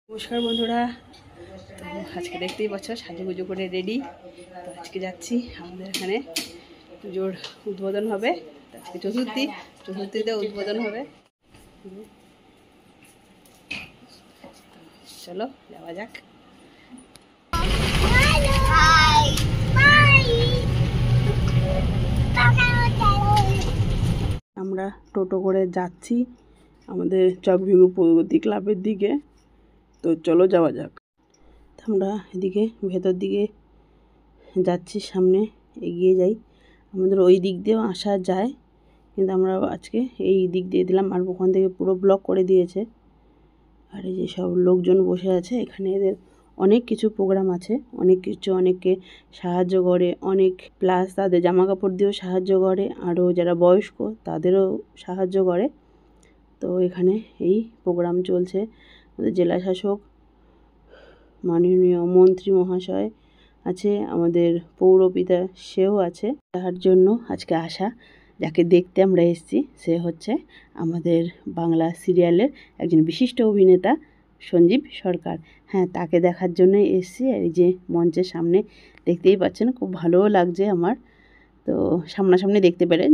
নমস্কার বন্ধুরা, তো আজকে দেখতেই পাচ্ছ সাজুগুজু করে রেডি। তো আজকে যাচ্ছি আমাদের এখানে পুজোর উদ্বোধন হবে। আজকে চতুর্থীতে উদ্বোধন হবে। চলো যাওয়া যাক। আমরা টোটো করে যাচ্ছি আমাদের চকভিগু প্রগতি ক্লাবের দিকে। তো চলো যাওয়া যাক। আমরা এদিকে ভেতর দিকে যাচ্ছি, সামনে এগিয়ে যাই। আমাদের ওই দিক দিয়েও আসা যায়, কিন্তু আমরা আজকে এই দিক দিয়ে দিলাম। আর ওখান থেকে পুরো ব্লক করে দিয়েছে। আর এই যে সব লোকজন বসে আছে, এখানে এদের অনেক কিছু প্রোগ্রাম আছে, অনেককে সাহায্য করে, অনেক প্লাস তাদের জামা কাপড় দিয়েও সাহায্য করে, আরও যারা বয়স্ক তাদেরও সাহায্য করে। তো এখানে এই প্রোগ্রাম চলছে। আমাদের জেলা শাসক মাননীয় মন্ত্রী মহাশয় আছে, আমাদের পৌরপিতা সেও আছে। তার জন্য আজকে আসা, যাকে দেখতে আমরা এসেছি সে হচ্ছে আমাদের বাংলা সিরিয়ালের একজন বিশিষ্ট অভিনেতা সঞ্জীব সরকার। হ্যাঁ, তাকে দেখার জন্যই এসেছি। এই যে মঞ্চের সামনে দেখতেই পাচ্ছেন, খুব ভালোও লাগছে আমার। তো সামনাসামনি দেখতে পেলেন।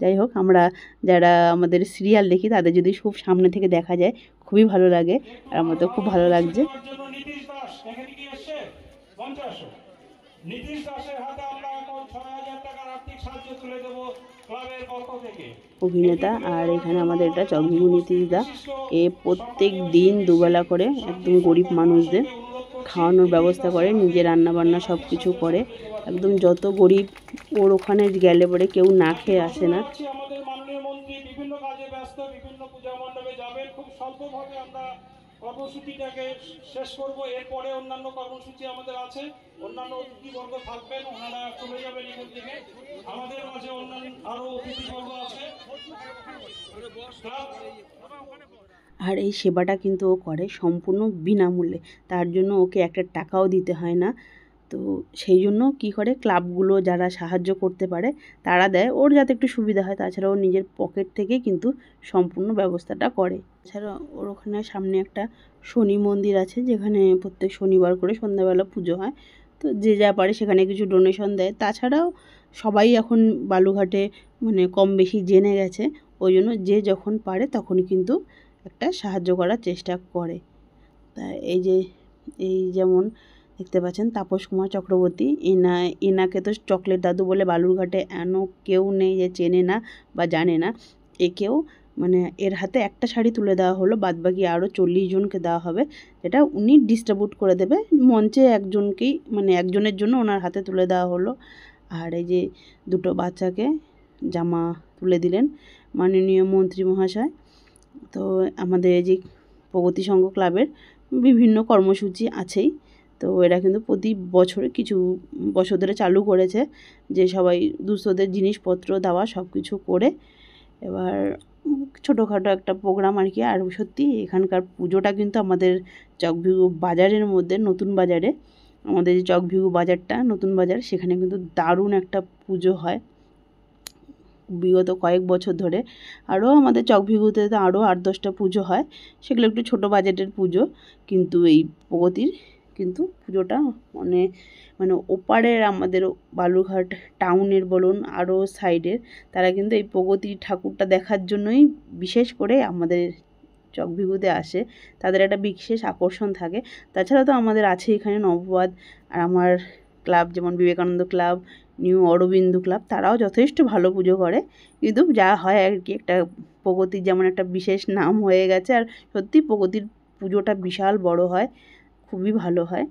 যাই হোক, আমরা যারা আমাদের সিরিয়াল দেখি তাদের যদি খুব সামনে থেকে দেখা যায় খুবই ভালো লাগে, আর আমার তো খুব ভালো লাগছে। অভিনেতা আর এখানে আমাদের এটা চকভিগু নীতিশদা। এ প্রত্যেক দিন দুবেলা করে একদম গরিব মানুষদের খাওয়ানোর ব্যবস্থা করে, নিজে রান্নাবান্না সব কিছু করে। একদম যত গরিব ওর ওখানে গেলে পরে কেউ না খেয়ে আসে না। আমাদের মাননীয় মন্ত্রী বিভিন্ন কাজে ব্যস্ত, বিভিন্ন পূজা মণ্ডপে যাবেন। খুব স্বল্পভাবে আমরা কর্মসূচিটাকে শেষ করব। এরপরে অন্যান্য কর্মসূচি আমাদের আছে, অন্যান্য অতিথিবর্গ থাকবেন, ওনারা চলে যাবেন এখান থেকে। আমাদের মাঝে অন্যান্য আরো অতিথিবর্গ আছে। আর এই সেবাটা কিন্তু ও করে সম্পূর্ণ বিনামূল্যে, তার জন্য ওকে একটা টাকাও দিতে হয় না। তো সেই জন্য কি করে, ক্লাবগুলো যারা সাহায্য করতে পারে তারা দেয়, ওর যাতে একটু সুবিধা হয়। তাছাড়া ওর নিজের পকেট থেকে কিন্তু সম্পূর্ণ ব্যবস্থাটা করে। এছাড়া ওর ওখানে সামনে একটা শনি মন্দির আছে, যেখানে প্রত্যেক শনিবার করে সন্ধ্যাবেলা পুজো হয়। তো যে যা পারে সেখানে কিছু ডোনেশন দেয়। তাছাড়াও সবাই এখন বালুঘাটে মানে কম বেশি জেনে গেছে, ওই জন্য যে যখন পারে তখন কিন্তু একটা সাহায্য করার চেষ্টা করে। তা এই যেমন দেখতে পাচ্ছেন তাপস কুমার চক্রবর্তী, এনাকে তো চকলেট দাদু বলে বালুরঘাটে কেউ নেই যে চেনে না বা জানে না। একেও মানে এর হাতে একটা শাড়ি তুলে দেওয়া হলো, বাদবাকি আরও 40 জনকে দেওয়া হবে, যেটা উনি ডিস্ট্রিবিউট করে দেবে মঞ্চে। একজনের জন্য ওনার হাতে তুলে দেওয়া হলো। আর এই যে দুটো বাচ্চাকে জামা তুলে দিলেন মাননীয় মন্ত্রী মহাশয়। তো আমাদের এই যে প্রগতি সংঘ ক্লাবের বিভিন্ন কর্মসূচি আছেই। তো এরা কিন্তু প্রতি বছরে কিছু বছর ধরে চালু করেছে, যে সবাই দুস্থদের জিনিসপত্র দেওয়া সব কিছু করে। এবার ছোটোখাটো একটা প্রোগ্রাম আর কি। আর সত্যি এখানকার পুজোটা কিন্তু আমাদের চকভিগু বাজারের মধ্যে, নতুন বাজারে, আমাদের যে চকভিগু বাজারটা নতুন বাজার, সেখানে কিন্তু দারুণ একটা পুজো হয় বিগত কয়েক বছর ধরে। আরও আমাদের চকভিগুতে তো আরও 8-10টা পুজো হয়, সেগুলো একটু ছোটো বাজেটের পুজো। কিন্তু এই প্রগতির কিন্তু পুজোটা মানে ওপারের আমাদের বালুরঘাট টাউনের বলুন আরও সাইডের, তারা কিন্তু এই প্রগতি ঠাকুরটা দেখার জন্যই বিশেষ করে আমাদের চকভিগুতে আসে। তাদের একটা বিশেষ আকর্ষণ থাকে। তাছাড়া তো আমাদের আছে এখানে নববাদ, আর আমার ক্লাব যেমন Vivekananda club, new Arabindu club, তারাও যথেষ্ট ভালো পুজো করে। কিন্তু যা হয় আর কি, একটা প্রগতির যেমন একটা বিশেষ নাম হয়ে গেছে। আর সত্যি প্রগতির পুজোটা বিশাল বড় হয়, খুবই ভালো হয়।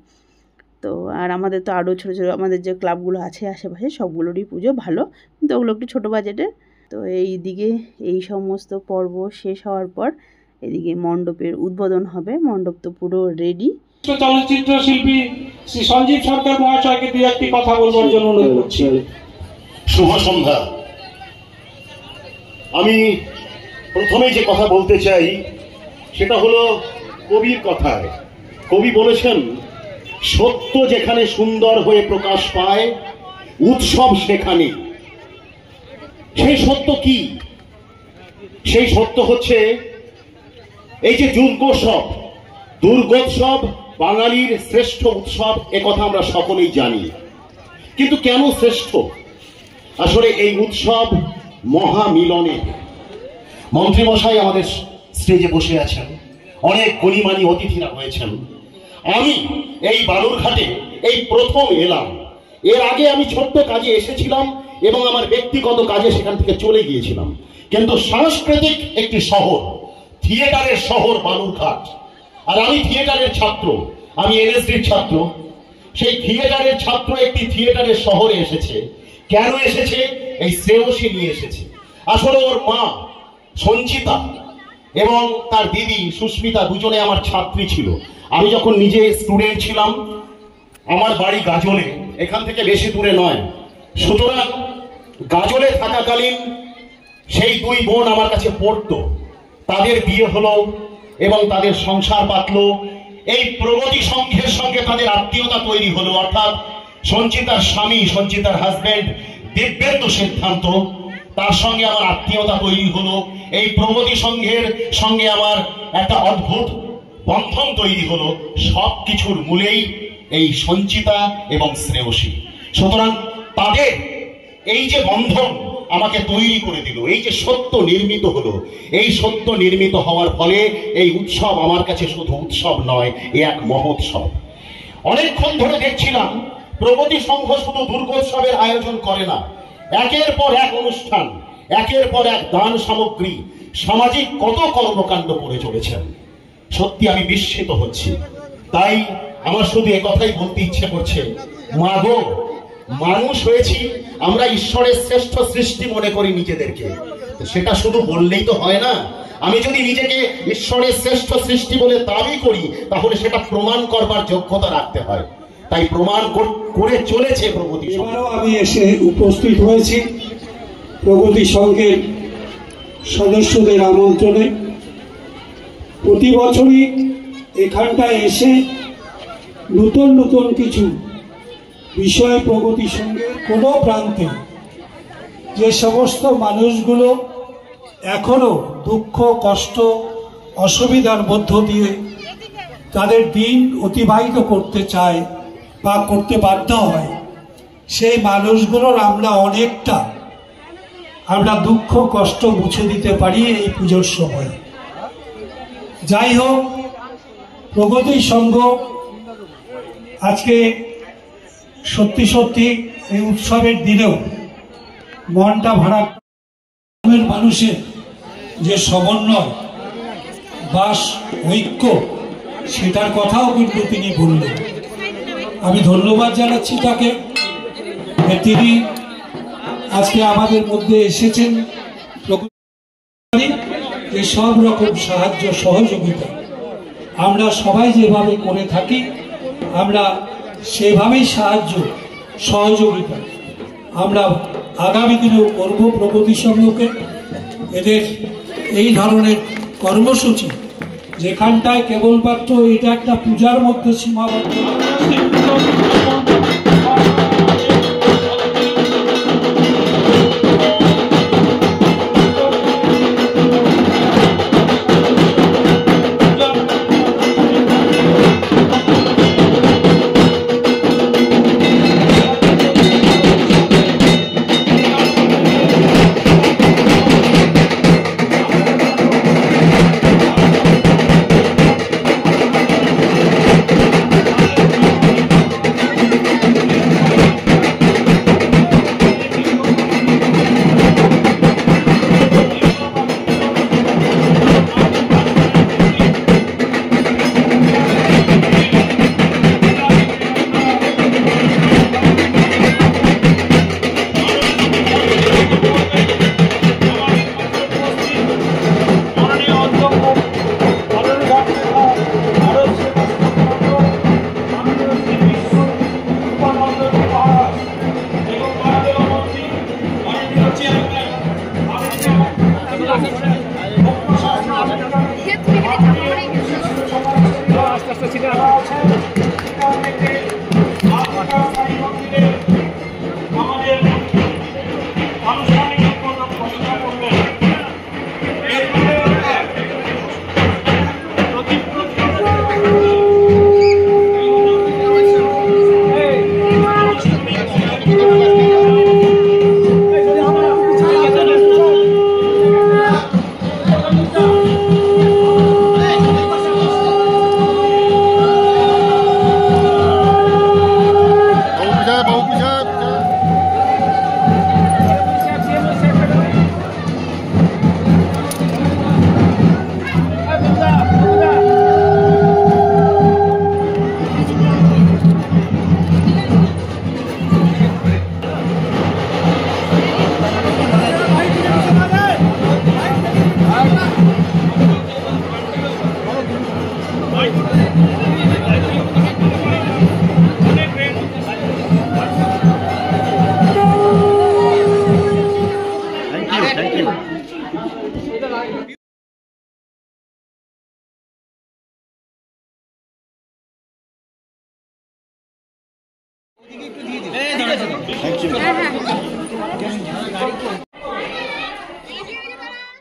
তো আর আমাদের তো আরও ছোটো ছোটো আমাদের যে ক্লাবগুলো আছে আশেপাশে সবগুলোরই পুজো ভালো, কিন্তু ওগুলো একটু ছোটো বাজেটের। তো এই দিকে এই সমস্ত পর্ব শেষ হওয়ার পর এদিকে মণ্ডপের উদ্বোধন হবে। মণ্ডপ তো পুরো রেডি। চলচ্চিত্র শিল্পী শ্রী সঞ্জীব সরকার মহাশয়কে দুই একটি কথা বলবার জন্য অনুরোধ করছি। শুভ সন্ধ্যা। আমি প্রথমে যে কথা বলতে চাই সেটা হলো কবির কথায়। কবি বলেছেন, সত্য যেখানে সুন্দর হয়ে প্রকাশ পায়, উৎসব সেখানে। সেই সত্য কি? সেই সত্য হচ্ছে এই যে যুগোৎসব, দুর্গোৎসব বাঙালির শ্রেষ্ঠ উৎসব, একথা আমরা সকলেই জানি। কিন্তু কেন শ্রেষ্ঠ? আসলে এই উৎসব মহামিলনের। মন্ত্রীমশাই আমাদের স্টেজে বসে আছেন, অনেক গণিমানী অতিথিরা হয়েছেন। আমি এই বালুরঘাটে এই প্রথম এলাম। এর আগে আমি ছোট্ট কাজে এসেছিলাম এবং আমার ব্যক্তিগত কাজে সেখান থেকে চলে গিয়েছিলাম। কিন্তু সাংস্কৃতিক একটি শহর, থিয়েটারের শহর বালুরঘাট, আর আমি থিয়েটারের ছাত্র, আমি এনএসডির ছাত্র। সেই থিয়েটারের ছাত্র একটি থিয়েটারের শহরে এসেছে। কেন এসেছে? এই শ্রেয়সী নিয়ে এসেছে। আসলে ওর মা সঞ্চিতা এবং তার দিদি সুস্মিতা দুজনে আমার ছাত্রী ছিল। আমি যখন নিজে স্টুডেন্ট ছিলাম, আমার বাড়ি গাজলে, এখান থেকে বেশি দূরে নয়। সুতরাং গাজলে থাকাকালীন সেই দুই বোন আমার কাছে পড়তো। তাদের বিয়ে হলো এবং তাদের সংসার পাতলো। এই প্রগতি সংঘের সঙ্গে তাদের আত্মীয়তা তৈরি হলো, অর্থাৎ সঞ্চিতার স্বামী, সঞ্চিতার হাজবেন্ড দিব্যেন্দু সিদ্ধান্ত, তার সঙ্গে আমার আত্মীয়তা তৈরি হলো। এই প্রগতি সংঘের সঙ্গে আমার একটা অদ্ভুত বন্ধন তৈরি হলো। সব কিছুর মূলেই এই সঞ্চিতা এবং শ্রেয়সী। সুতরাং তাদের এই যে বন্ধন আমাকে তৈরি করে দিল, এই যে সত্য নির্মিত হলো, এই সত্য নির্মিত হওয়ার ফলে এই উৎসব আমার কাছে শুধু উৎসব নয়, এ এক মহোৎসব। অনেকক্ষণ ধরে দেখছিলাম প্রগতি সংঘ শুধু দুর্গোৎসবের আয়োজন করে না, একের পর এক অনুষ্ঠান, একের পর এক দান সামগ্রী, সামাজিক কত কর্মকাণ্ড করে চলেছেন। সত্যি আমি বিস্মিত হচ্ছি। তাই আমার শুধু একথাই বলতে ইচ্ছে করছে, মা গো, মানুষ হয়েছি আমরা ঈশ্বরের শ্রেষ্ঠ সৃষ্টি মনে করি নিজেদেরকে, সেটা শুধু বললেই তো হয় না। আমি যদি নিজেকে ঈশ্বরের শ্রেষ্ঠ সৃষ্টি বলে দাবি করি, তাহলে সেটা প্রমাণ করবার যোগ্যতা রাখতে হয়। তাই প্রমাণ করে চলেছে প্রগতি সংঘ। এবারও আমি এসে উপস্থিত হয়েছি প্রগতি সংঘের সদস্যদের আমন্ত্রণে। প্রতি বছরই এখানটায় এসে নতুন নতুন কিছু বিষয় প্রগতি সংঘের কোনো প্রান্তে যে সমস্ত মানুষগুলো এখনো দুঃখ, কষ্ট, অসুবিধার মধ্য দিয়ে তাদের দিন অতিবাহিত করতে চায় বা করতে বাধ্য হয়, সেই মানুষগুলোর আমরা দুঃখ কষ্ট মুছে দিতে পারি এই পুজোর সময়। যাই হোক, প্রগতি সংঘ আজকে সত্যি সত্যি এই উৎসবের দিনেও মনটা ভরা মানুষের যে সমন্বয় বা ঐক্য, সেটার কথাও কিন্তু তিনি বললেন। আমি ধন্যবাদ জানাচ্ছি তাকে, তিনি আজকে আমাদের মধ্যে এসেছেন। যে সব রকম সাহায্য সহযোগিতা আমরা সবাই যেভাবে করে থাকি, আমরা সেভাবেই সাহায্য সহযোগিতা আমরা আগামী দিনেও করব প্রগতি সংঘকে। এদের এই ধরনের কর্মসূচি যেখানটায় কেবলমাত্র এটা একটা পূজার মধ্যে সীমাবদ্ধ,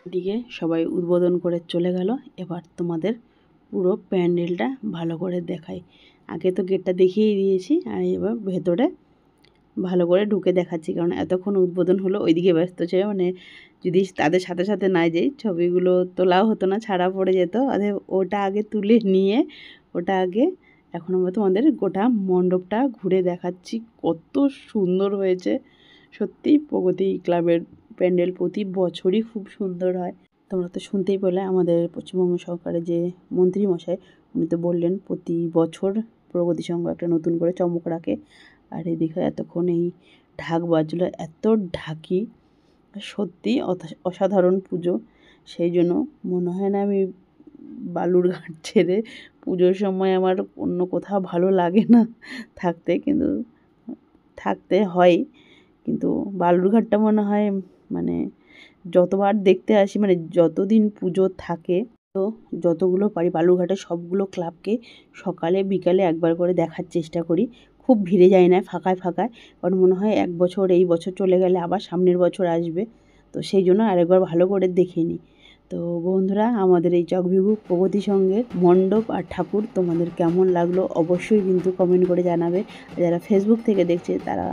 এদিকে সবাই উদ্বোধন করে চলে গেল। এবার তোমাদের পুরো প্যান্ডেলটা ভালো করে দেখাই। আগে তো গেটটা দেখিয়ে দিয়েছি, আর এবার ভেতরে ভালো করে ঢুকে দেখাচ্ছি, কারণ এতক্ষণ উদ্বোধন হলো ওইদিকে ব্যস্ত ছিল, মানে যদি তাদের সাথে সাথে না যাই ছবিগুলো তোলাও হতো না, ছাড়া পড়ে যেত। ওটা আগে তুলে নিয়ে ওটা আগে এখন আমরা তোমাদের গোটা মণ্ডপটা ঘুরে দেখাচ্ছি, কত সুন্দর হয়েছে। সত্যি প্রগতি ক্লাবের প্যান্ডেল প্রতি বছরই খুব সুন্দর হয়। তোমরা তো শুনতেই পেলে আমাদের পশ্চিমবঙ্গ সরকারের যে মন্ত্রী মশাই, উনি তো বললেন প্রতি বছর প্রগতি সংঘ একটা নতুন করে চমক রাখে। আর এদিকে এতক্ষণ এই ঢাক বাজলো, এত ঢাকি, সত্যি অসাধারণ পুজো। সেই জন্য মনে হয় না আমি বালুরঘাট ছেড়ে পুজোর সময় আমার অন্য কোথাও ভালো লাগে না থাকতে, কিন্তু থাকতে হয়। কিন্তু বালুরঘাটটা মনে হয় মানে যতবার দেখতে আসি, মানে যতদিন পুজো থাকে, তো যতগুলো পারি বালুরঘাটে সবগুলো ক্লাবকে সকালে বিকালে একবার করে দেখার চেষ্টা করি। খুব ভিড়ে যায় না, ফাঁকায় ফাঁকায়, কারণ মনে হয় এক বছর এই বছর চলে গেলে আবার সামনের বছর আসবে, তো সেই জন্য আরেকবার ভালো করে দেখে নিই। তো বন্ধুরা, আমাদের এই চকভিগু প্রগতি সংঘের মণ্ডপ আর ঠাকুর তোমাদের কেমন লাগলো অবশ্যই কিন্তু কমেন্ট করে জানাবে। যারা ফেসবুক থেকে দেখছে তারা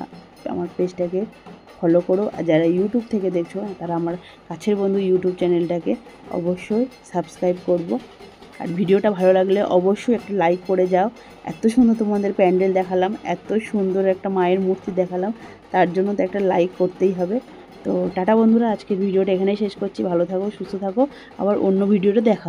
আমার পেজটাকে ফলো করো, আর যারা ইউটিউব থেকে দেখছো তারা আমার কাছের বন্ধু ইউটিউব চ্যানেলটাকে অবশ্যই সাবস্ক্রাইব করব। আর ভিডিওটা ভালো লাগলে অবশ্যই একটা লাইক করে যাও। এত সুন্দর তোমাদের প্যান্ডেল দেখালাম, এত সুন্দর একটা মায়ের মূর্তি দেখালাম, তার জন্য তো একটা লাইক করতেই হবে। তো টাটা বন্ধুরা, আজকের ভিডিওটা এখানেই শেষ করছি। ভালো থাকো, সুস্থ থাকো, আবার অন্য ভিডিওটা দেখা।